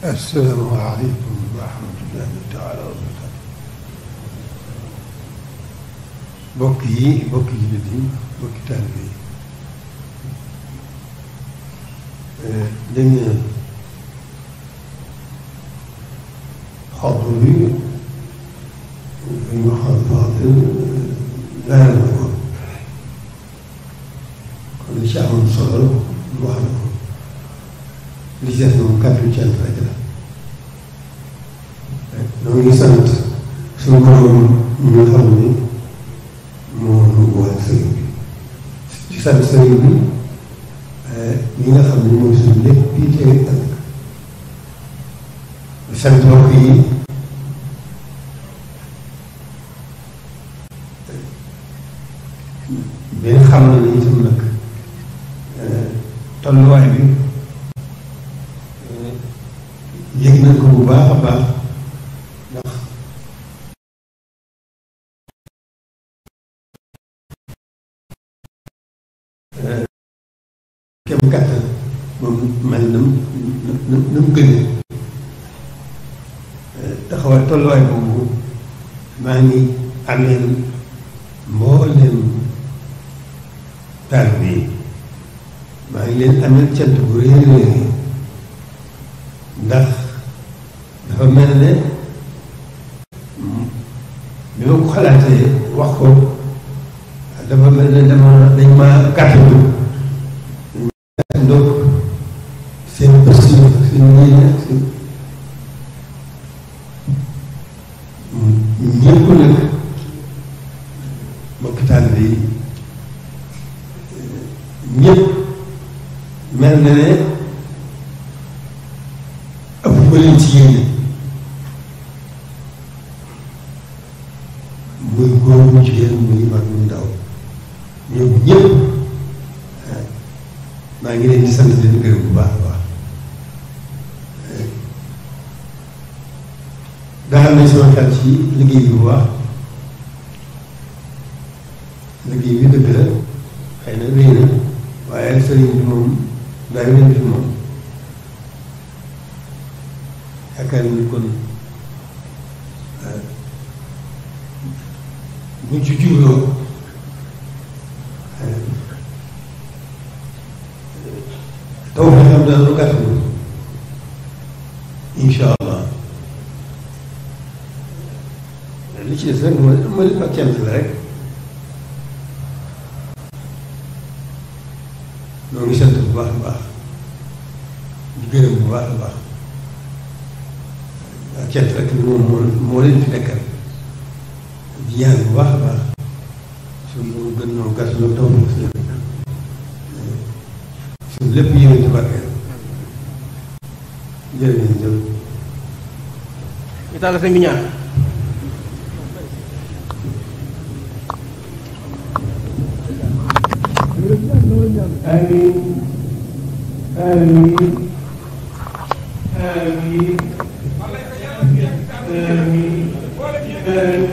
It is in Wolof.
السلام عليكم ورحمة الله تعالى وبركاته. bokki jullit yi bokki taalibe yi dañ ne xadru bi dañu xadru leeral na ko kon li ci amoon solo wax na ko li ci des moom kàddu cant rek la. ñoo ngi sant suñu borom ñu nga xam ni moo ñu boole sëriñ bi ci sant sëriñ bi ñi nga xam ne mooy suñu lépp bii tey ëllëg sant mbokk yi bi nga xam ne itam nag tolluwaay bi yëg nañ ko bu baax a baax ndax kem kàttan moom mel na mu gënee taxawaay tolluwaay boobu maa ngi amee mbooleem taalibe yi maa ngi leen amee cant bu réer ndax dafa mel ne bi ma ko xalaatee wax ko dafa mel ne dañ ma gàttandu donc seen position ak seen yéene ak seen ñëpp nag mbokki taalibe yi ñëpp mel na ne ëpp ba leen ci yéene muy góor mu jigéen muy mag muy ndaw ñoom ñëpp maa ngi leen di sant leen gërëm bu baax a baax daxal nañ sama xel ci liggéey bi bu baax liggéey bi dëgg la xëy na réy na waaye sëriñ bi moom daay leen fi moom yaakaar ni kon buñ ci jubloo taw bi xam daal lu gàtt incha allah li ci des rek mooy lépp ak cant la rek ñoo ngi sant bu baax a baax di gërëm bu baax a baax ak cant rek moom moo leen fi nekkal di ñaan bu baax a baax suñu gën ñoo gàtt ñoo taw bi suñu lépp yéwén ci barkeel jërëjëf. ñu tàll sëñ bi ñaan. amiin amiin amiin amiin amiin